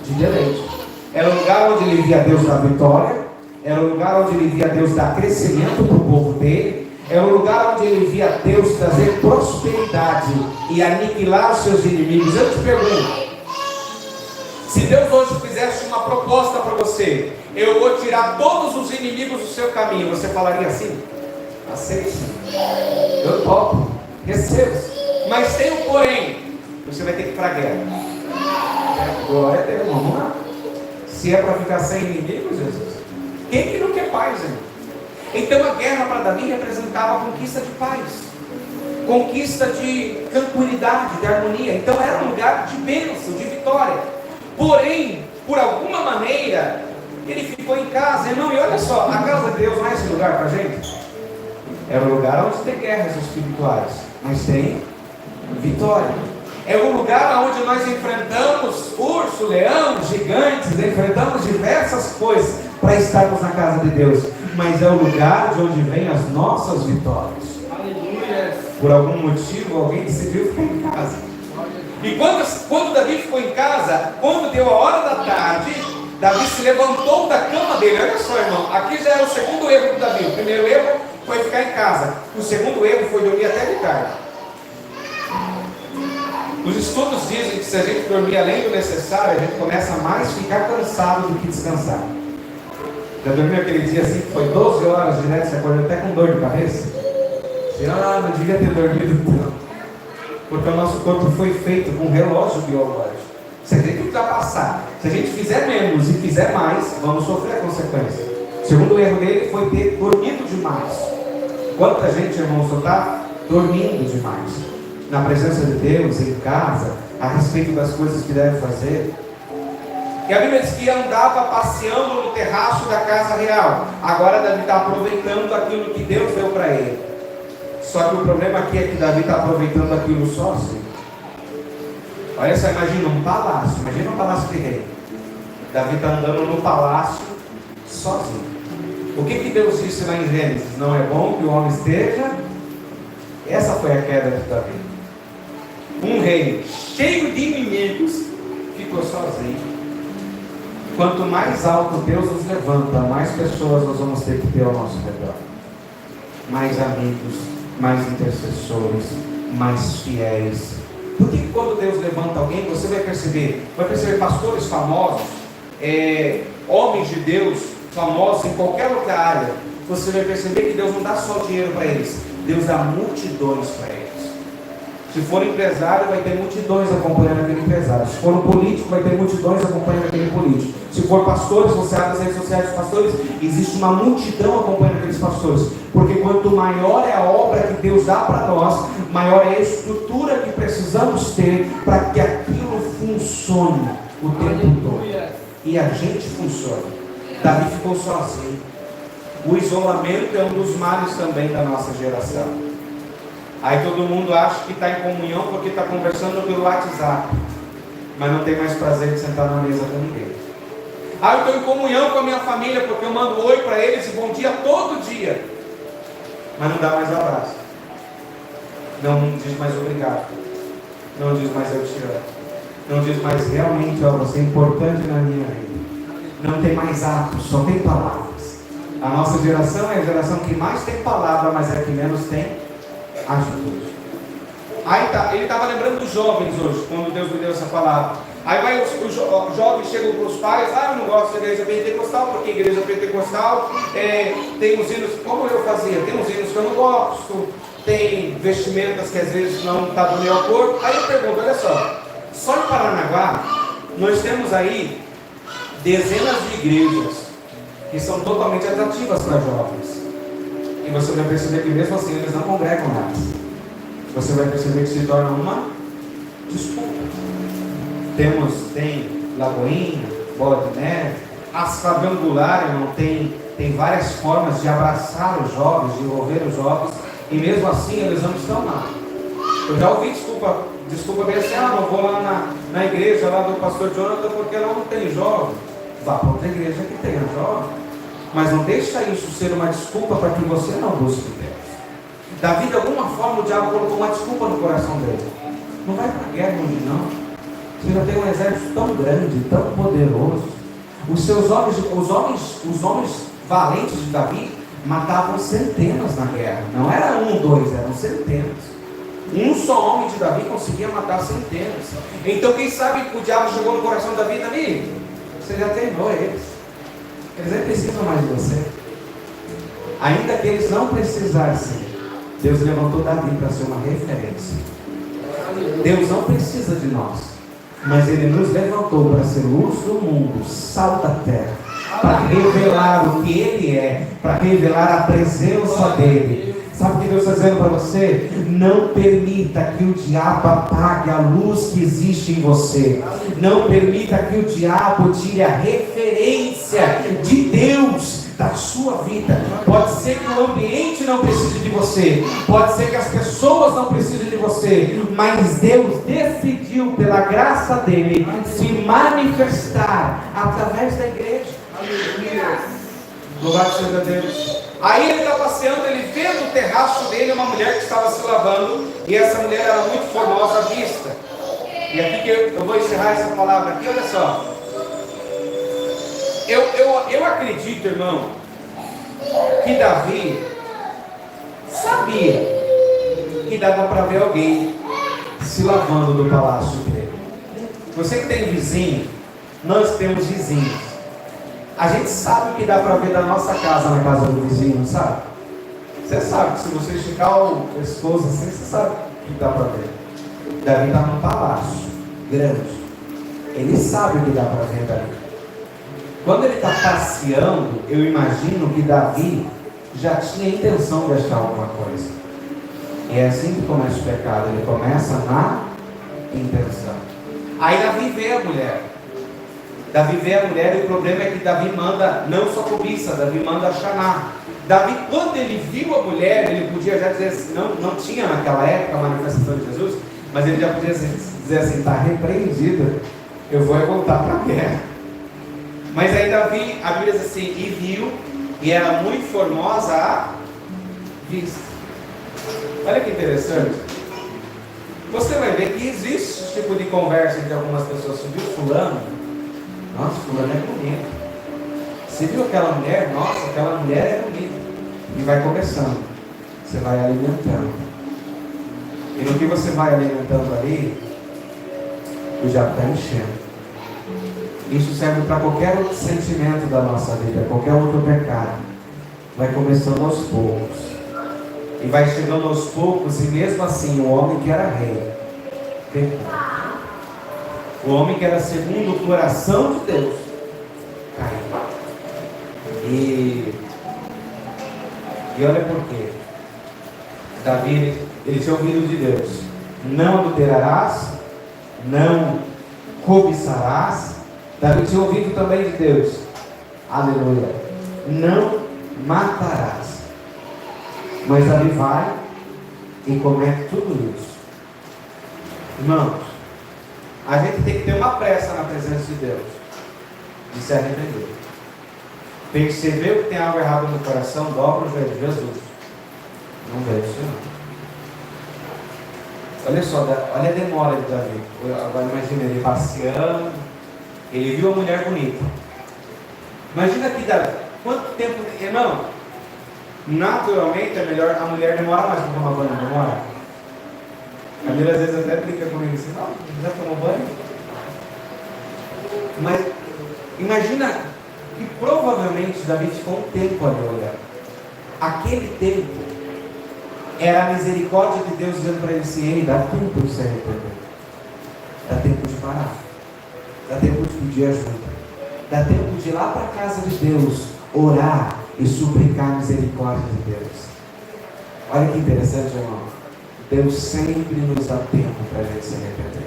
de deleite, era um lugar onde ele via Deus dar vitória, era um lugar onde ele via Deus dar crescimento para o povo dele, era um lugar onde ele via Deus trazer prosperidade e aniquilar os seus inimigos. Eu te pergunto, se Deus hoje fizesse uma proposta para você: eu vou tirar todos os inimigos do seu caminho, você falaria assim? Aceite, eu topo, recebo. Mas tem um porém: você vai ter que ir para a guerra. Glória a Deus, vamos lá. Se é para ficar sem inimigos, Jesus, quem que não quer paz, irmão? Então a guerra para Davi representava a conquista de paz, conquista de tranquilidade, de harmonia. Então era um lugar de bênção, de vitória. Porém, por alguma maneira, ele ficou em casa. Irmão, e olha só, a casa de Deus não é esse lugar para a gente? É um lugar onde tem guerras espirituais, mas tem vitória. É um lugar onde nós enfrentamos urso, leão, gigantes, enfrentamos diversas coisas para estarmos na casa de Deus. Mas é o lugar de onde vêm as nossas vitórias. Aleluia. Por algum motivo, alguém decidiu ficar em casa. E quando Davi ficou em casa, quando deu a hora da tarde, Davi se levantou da cama dele. Olha só, irmão, aqui já é o segundo erro de Davi. O primeiro erro foi ficar em casa. O segundo erro foi dormir até de tarde. Os estudos dizem que se a gente dormir além do necessário, a gente começa a mais ficar cansado do que descansar. Já dormiu aquele dia assim que foi 12 horas direto, você acordou até com dor de cabeça? Você, não devia ter dormido tanto. Porque o nosso corpo foi feito com um relógio biológico. Se a gente ultrapassar, se a gente fizer menos e fizer mais, vamos sofrer a consequência. O segundo erro dele foi ter dormido demais. Quanta gente, irmão, só está dormindo demais na presença de Deus, em casa, a respeito das coisas que deve fazer. E a Bíblia diz que andava passeando no terraço da casa real. Agora Davi está aproveitando aquilo que Deus deu para ele. Só que o problema aqui é que Davi está aproveitando aquilo sozinho. Olha só, imagina um palácio de rei. Davi está andando no palácio sozinho. O que Deus disse lá em Gênesis? Não é bom que o homem esteja. Essa foi a queda de Davi. Um rei cheio de inimigos ficou sozinho. Quanto mais alto Deus nos levanta, mais pessoas nós vamos ter que ter ao nosso redor. mais amigos, mais intercessores, mais fiéis. Porque quando Deus levanta alguém, você vai perceber pastores famosos, homens de Deus famosos em qualquer outra área. Você vai perceber que Deus não dá só dinheiro para eles, Deus dá multidões para eles. Se for empresário, vai ter multidões acompanhando aquele empresário. Se for um político, vai ter multidões acompanhando aquele político. Se for pastores, você abre as redes sociais dos pastores, existe uma multidão acompanhando aqueles pastores. Porque quanto maior é a obra que Deus dá para nós, maior é a estrutura que precisamos ter para que aquilo funcione o tempo todo. E a gente funciona. Davi ficou sozinho. O isolamento é um dos males também da nossa geração. Aí todo mundo acha que está em comunhão porque está conversando pelo WhatsApp, mas não tem mais prazer de sentar na mesa com ninguém. Eu estou em comunhão com a minha família porque eu mando oi para eles e bom dia todo dia, mas não dá mais abraço, não diz mais obrigado, não diz mais eu te amo, não diz mais realmente você é importante na minha vida. Não tem mais atos, só tem palavras. A nossa geração é a geração que mais tem palavra, mas é a que menos tem atitude. Ele estava lembrando dos jovens hoje, quando Deus me deu essa palavra. Aí vai os jovens chegam para os pais: eu não gosto da igreja pentecostal, porque a igreja pentecostal tem uns hinos, como eu fazia, tem uns hinos que eu não gosto, tem vestimentas que às vezes não está do meu acordo. Aí eu pergunto: olha só em Paranaguá, nós temos aí dezenas de igrejas que são totalmente atrativas para jovens. E você vai perceber que mesmo assim eles não congregam mais. Você vai perceber que se torna uma desculpa. Tem Lagoinha, Bola de Neve, as quadrangulares, não tem várias formas de abraçar os jovens, de envolver os jovens, e mesmo assim eles não estão lá. Eu já ouvi desculpa bem assim: não vou lá na igreja lá do pastor Jonathan porque lá não tem jovem. Vá para outra igreja que tenha jovem. Mas não deixa isso ser uma desculpa para que você não busque Deus. Davi, de alguma forma, o diabo colocou uma desculpa no coração dele. Não vai para a guerra hoje não. Você já tem um exército tão grande, tão poderoso. Os homens valentes de Davi matavam centenas na guerra. Não era 1, 2, eram centenas. Um só homem de Davi conseguia matar centenas. Então quem sabe o diabo chegou no coração de Davi: Davi, você já treinou eles. Eles nem precisam mais de você. Ainda que eles não precisassem, Deus levantou Davi para ser uma referência. Deus não precisa de nós, mas Ele nos levantou para ser luz do mundo, sal da terra, para revelar o que Ele é, para revelar a presença dEle. Sabe o que Deus está dizendo para você? Não permita que o diabo apague a luz que existe em você. Não permita que o diabo tire a referência de Deus da sua vida. Pode ser que o ambiente não precise de você, pode ser que as pessoas não precisem de você, mas Deus decidiu, pela graça dele, se manifestar através da igreja. Aleluia. Louvado seja Deus. Aí ele está passeando, ele vê no terraço dele uma mulher que estava se lavando, e essa mulher era muito formosa à vista. E aqui que eu vou encerrar essa palavra aqui, olha só. Eu acredito, irmão, que Davi sabia que dava para ver alguém se lavando no palácio dele. Você que tem vizinho, nós temos vizinhos. A gente sabe o que dá para ver da nossa casa na casa do vizinho, sabe? Você sabe que se você esticar o pescoço assim, você sabe o que dá para ver. Davi está num palácio grande. Ele sabe o que dá para ver dali. Quando ele está passeando, eu imagino que Davi já tinha intenção de achar alguma coisa. E é assim que começa o pecado. Ele começa na intenção. Aí Davi vê a mulher. E o problema é que Davi manda, não só cobiça, Davi manda chamar. Davi, quando ele viu a mulher, ele podia já dizer assim, não tinha naquela época a manifestação de Jesus, mas ele já podia dizer assim: está repreendido, eu vou voltar para a guerra. Mas aí Davi, a Bíblia diz assim: e viu, e era muito formosa à vista. Olha que interessante. Você vai ver que existe esse tipo de conversa entre algumas pessoas. Você viu fulano? Nossa, fulano é bonito. Você viu aquela mulher? Nossa, aquela mulher é bonita. E vai começando. você vai alimentando. E no que você vai alimentando ali, o diabo está enchendo. Isso serve para qualquer outro sentimento da nossa vida, qualquer outro pecado. Vai começando aos poucos. E vai chegando aos poucos, e mesmo assim, o homem que era rei, pecou. O homem que era segundo o coração de Deus, caiu. E olha por quê. Davi, ele tinha ouvido de Deus: não adulterarás, não cobiçarás. Davi tinha ouvido também de Deus, aleluia, não matarás. Mas Davi vai e comete tudo isso. Irmãos, a gente tem que ter uma pressa na presença de Deus, de se arrepender. Perceber que tem algo errado no coração, dobra o joelho. Jesus, não vejo isso não. Olha só, olha a demora de Davi. Agora imagina ele passeando, ele viu a mulher bonita. Imagina que Davi, quanto tempo, irmão, naturalmente é melhor, a mulher demora mais para tomar banho, não demora? A Camila às vezes até brinca comigo assim: não, já tomou banho? Mas imagina que provavelmente Davi ficou um tempo ali olhando. Aquele tempo era a misericórdia de Deus dizendo para ele assim: ei, dá tempo de se arrepender, dá tempo de parar, dá tempo de pedir ajuda, dá tempo de ir lá para a casa de Deus, orar e suplicar a misericórdia de Deus. Olha que interessante, irmão. Deus sempre nos dá tempo para a gente se arrepender.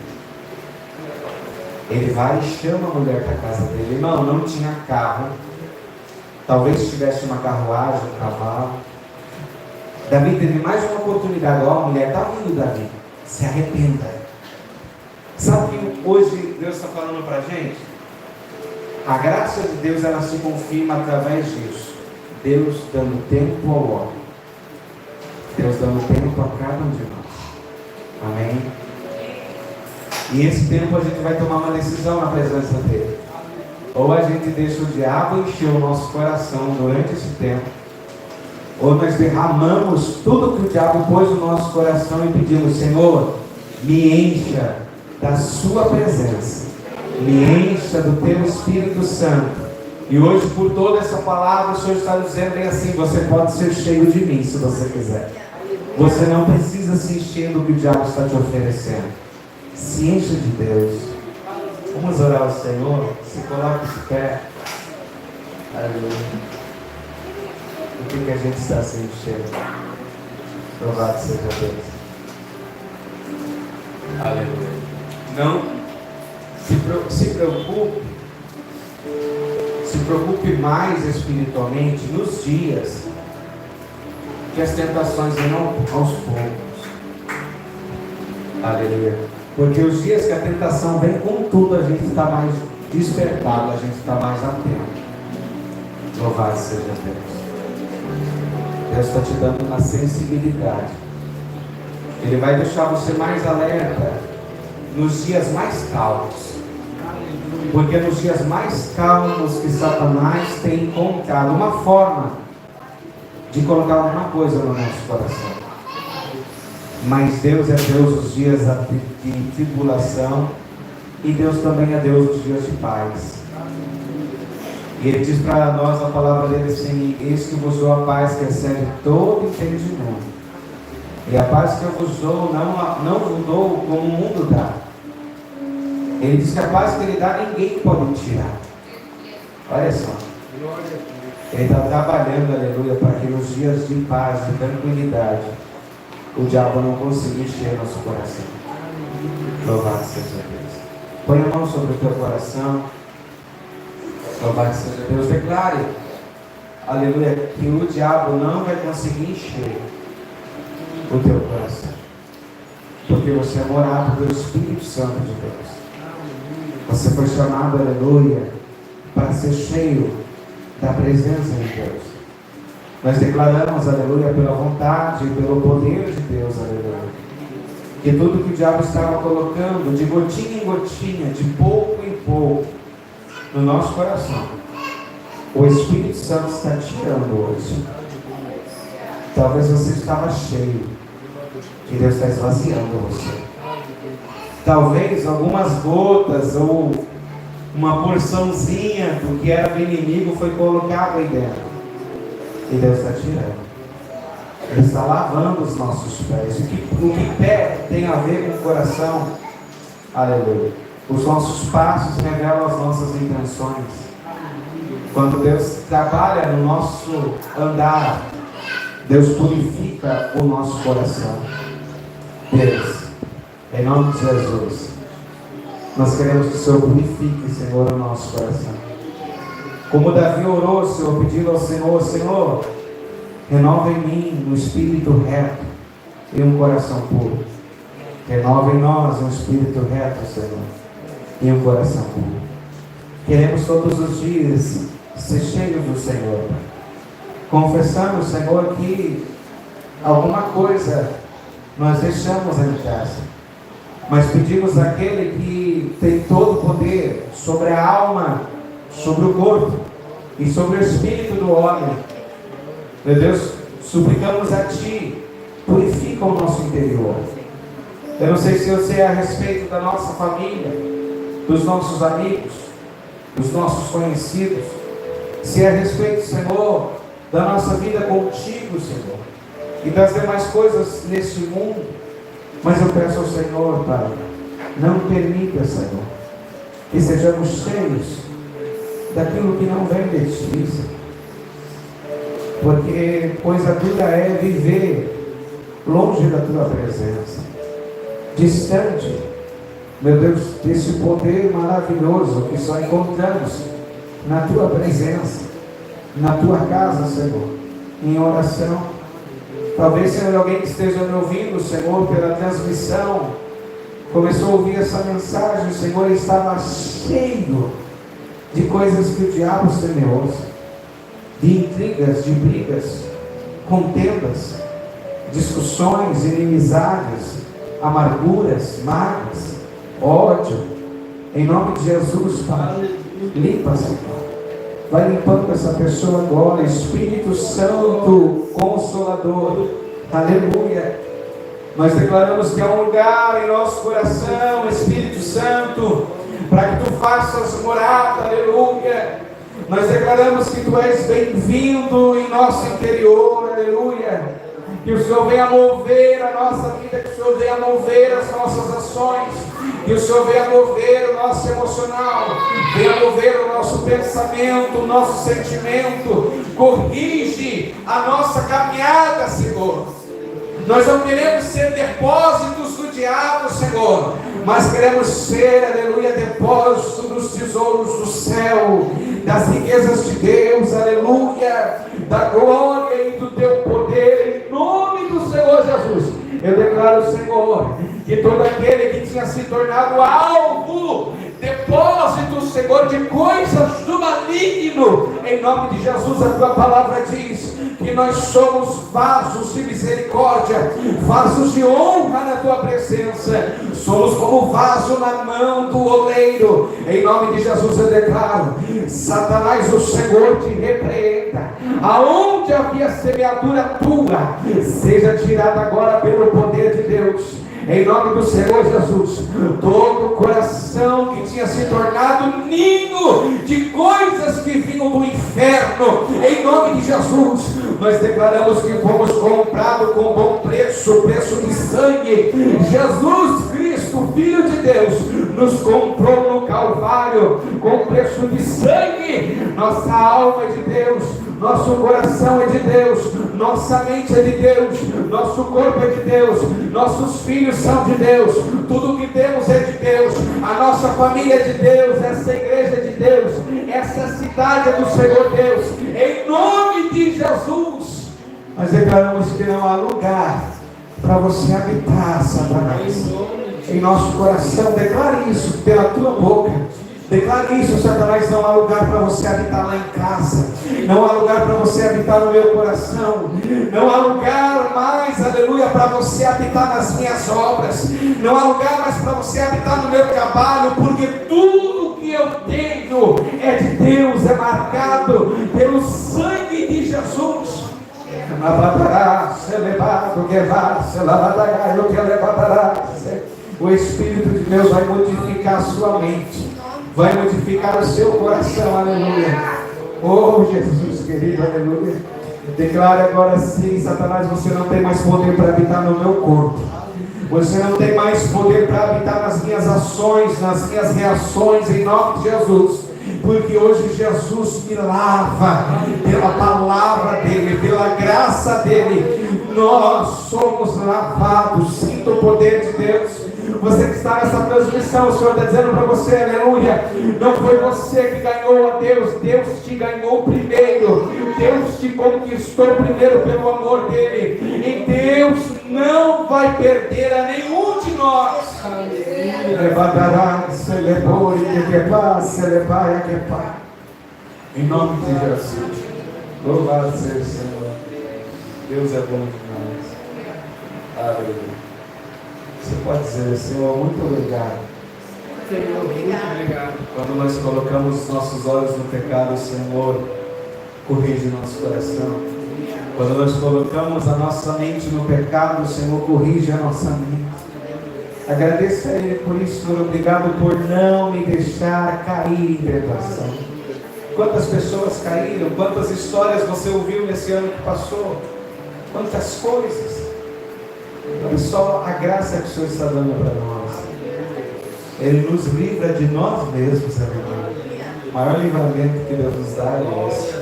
Ele vai e chama a mulher para a casa dele. Irmão, não tinha carro, talvez tivesse uma carruagem, um cavalo. Davi teve mais uma oportunidade. Ó, a mulher está vindo, Davi, se arrependa. Sabe que hoje Deus está falando para a gente? A graça de Deus, ela se confirma através disso. Deus dando tempo ao homem, Deus dando tempo a cada um de nós. Amém? E esse tempo a gente vai tomar uma decisão na presença dele. Ou a gente deixa o diabo encher o nosso coração durante esse tempo, ou nós derramamos tudo que o diabo pôs no nosso coração e pedimos: Senhor, me encha da sua presença, me encha do teu Espírito Santo. E hoje, por toda essa palavra, o Senhor está dizendo bem assim: você pode ser cheio de mim se você quiser. Você não precisa se encher do que o diabo está te oferecendo. Se encha de Deus. Vamos orar ao Senhor. Se coloque de pé. Aleluia. O que a gente está se enchendo? Louvado seja Deus. Aleluia. Não se preocupe mais espiritualmente nos dias que as tentações venham aos poucos. Aleluia. Porque os dias que a tentação vem com tudo, a gente está mais despertado, a gente está mais atento. Louvado seja Deus. Deus está te dando uma sensibilidade. Ele vai deixar você mais alerta nos dias mais calmos. Porque nos dias mais calmos que Satanás tem encontrado uma forma de colocar alguma coisa no nosso coração. Mas Deus é Deus dos dias de tribulação, e Deus também é Deus dos dias de paz. E Ele diz para nós a palavra dele assim: eis que vos dou a paz que excede todo entendimento. E a paz que eu vos dou não vos dou como o mundo dá. Ele diz que a paz que Ele dá ninguém pode tirar. Olha só. Ele está trabalhando, aleluia, para que nos dias de paz, de tranquilidade, o diabo não consiga encher nosso coração. Louvado seja Deus. Põe a mão sobre o teu coração. Louvado seja Deus. Declare, aleluia, que o diabo não vai conseguir encher o teu coração, porque você é morado pelo Espírito Santo de Deus. Você foi chamado, aleluia, para ser cheio da presença de Deus. Nós declaramos, aleluia, pela vontade e pelo poder de Deus, aleluia, que tudo que o diabo estava colocando de gotinha em gotinha, de pouco em pouco, no nosso coração, o Espírito Santo está tirando hoje. Talvez você estava cheio e Deus está esvaziando você. Talvez algumas gotas ou uma porçãozinha do que era do inimigo foi colocado aí dentro. E Deus está tirando. Ele está lavando os nossos pés. O que pé tem a ver com o coração? Aleluia. Os nossos passos revelam as nossas intenções. Quando Deus trabalha no nosso andar, Deus purifica o nosso coração. Deus, em nome de Jesus, nós queremos que o Senhor purifique, Senhor, o nosso coração. Como Davi orou, Senhor, pedindo ao Senhor, Senhor, renova em mim um espírito reto e um coração puro. Renova em nós um espírito reto, Senhor, e um coração puro. Queremos todos os dias ser cheios do Senhor. Confessando, Senhor, que alguma coisa nós deixamos em casa, mas pedimos àquele que tem todo o poder sobre a alma, sobre o corpo e sobre o espírito do homem. Meu Deus, suplicamos a Ti, purifica o nosso interior. Eu não sei se eu sei a respeito da nossa família, dos nossos amigos, dos nossos conhecidos, se é a respeito, Senhor, da nossa vida contigo, Senhor, e das demais coisas neste mundo, mas eu peço ao Senhor, Pai, não permita, Senhor, que sejamos cheios daquilo que não vem de Ti, Senhor. Porque coisa dura é viver longe da Tua presença, distante, meu Deus, desse poder maravilhoso que só encontramos na Tua presença, na Tua casa, Senhor, em oração. Talvez, Senhor, alguém que esteja me ouvindo, Senhor, pela transmissão, começou a ouvir essa mensagem, Senhor, e estava cheio de coisas que o diabo semeou, de intrigas, de brigas, contendas, discussões, inimizades, amarguras, mágoas, ódio. Em nome de Jesus, Pai, limpa, Senhor. Vai limpando essa pessoa agora, Espírito Santo Consolador. Aleluia. Nós declaramos que há um lugar em nosso coração, Espírito Santo, para que Tu faças morada. Aleluia. Nós declaramos que Tu és bem-vindo em nosso interior. Aleluia. Que o Senhor venha mover a nossa vida, que o Senhor venha mover as nossas ações, que o Senhor venha mover o nosso emocional, venha mover o nosso pensamento, o nosso sentimento. Corrige a nossa caminhada, Senhor. Nós não queremos ser depósitos do diabo, Senhor, mas queremos ser, aleluia, depósito dos tesouros do céu, das riquezas de Deus, aleluia, da glória e do Teu poder, em nome do Senhor Jesus. Eu declaro, Senhor, que todo aquele que tinha se tornado alvo, depósito, Senhor, de coisas do maligno, em nome de Jesus, a Tua palavra diz que nós somos vasos de misericórdia, vasos de honra na Tua presença, somos como vaso na mão do oleiro. Em nome de Jesus eu declaro: Satanás, o Senhor te repreenda. Aonde havia semeadura tua, seja tirada agora pelo poder de Deus. Em nome do Senhor Jesus, todo coração que tinha se tornado ninho de coisas que vinham do inferno, em nome de Jesus, nós declaramos que fomos comprados com bom preço, preço de sangue. Jesus Cristo, Filho de Deus, nos comprou no Calvário com preço de sangue. Nossa alma é de Deus, nosso coração é de Deus, nossa mente é de Deus, nosso corpo é de Deus, nossos filhos são de Deus, tudo que temos é de Deus, a nossa família é de Deus, essa igreja é de Deus, essa cidade é do Senhor Deus. Em nome de Jesus, nós declaramos que não há lugar para você habitar, Satanás, em nosso coração. Declare isso pela tua boca. Declare isso, Satanás. Não há lugar para você habitar lá em casa, não há lugar para você habitar no meu coração, não há lugar mais, aleluia, para você habitar nas minhas obras, não há lugar mais para você habitar no meu trabalho, porque tudo que eu tenho é de Deus, é marcado pelo sangue de Jesus. O Espírito de Deus vai modificar a sua mente, vai modificar o seu coração, aleluia. Oh Jesus querido, aleluia. Declare agora sim: Satanás, você não tem mais poder para habitar no meu corpo. Você não tem mais poder para habitar nas minhas ações, nas minhas reações, em nome de Jesus. Porque hoje Jesus me lava pela palavra dele, pela graça dele. Nós somos lavados. Sinta o poder de Deus. Você que está nessa transmissão, o Senhor está dizendo para você, aleluia, não foi você que ganhou a Deus, Deus te ganhou primeiro, Deus te conquistou primeiro pelo amor dele, e Deus não vai perder a nenhum de nós. Em nome de Jesus, louvado seja o Senhor. Deus é bom demais. Aleluia. Você pode dizer: Senhor, muito obrigado. Senhor, muito obrigado. Quando nós colocamos nossos olhos no pecado, o Senhor corrige nosso coração. Quando nós colocamos a nossa mente no pecado, o Senhor corrige a nossa mente. Agradeço a Ele por isso, Senhor. Obrigado por não me deixar cair em tentação. Quantas pessoas caíram, quantas histórias você ouviu nesse ano que passou, quantas coisas. Não é só a graça que o Senhor está dando para nós. Ele nos livra de nós mesmos, aleluia. O maior livramento que Deus nos dá é esse.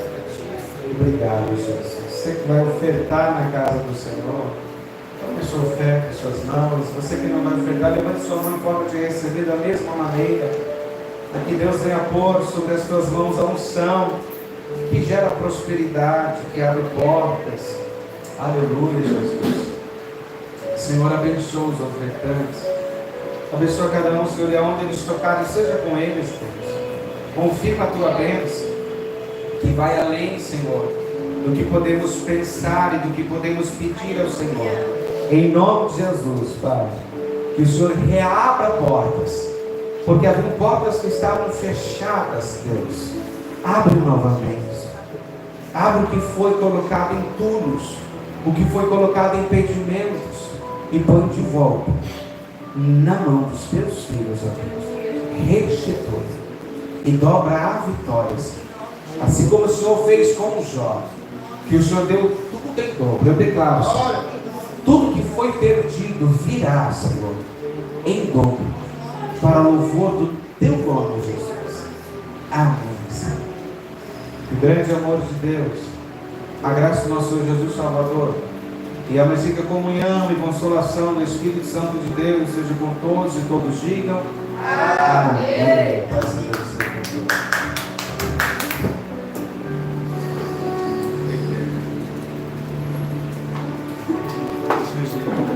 Obrigado, Jesus. Você que vai ofertar na casa do Senhor, tome sua oferta em suas mãos. Você que não vai ofertar, levante sua mão em forma de receber da mesma maneira. Para que Deus venha pôr sobre as tuas mãos a unção que gera prosperidade, que abre portas. Aleluia, Jesus. Senhor, abençoa os ofertantes. Abençoa cada um, Senhor, e aonde eles tocarem, seja com eles, Deus. Confirma a tua bênção, que vai além, Senhor, do que podemos pensar e do que podemos pedir ao Senhor. Em nome de Jesus, Pai, que o Senhor reabra portas, porque haviam portas que estavam fechadas, Deus. Abre novamente. Abre o que foi colocado em túmulos, o que foi colocado em impedimentos, e põe de volta na mão dos teus filhos, ó Deus. Restitui e dobra a vitórias, assim como o Senhor fez com Jó, que o Senhor deu tudo em dobro. Eu declaro, Senhor, tudo que foi perdido virá, Senhor, em dobro, para louvor do teu nome, Jesus. Amém, Senhor. O grande amor de Deus, a graça do nosso Senhor Jesus Salvador, e a mais rica comunhão e consolação do Espírito Santo de Deus seja com todos, e todos digam amém. Amém.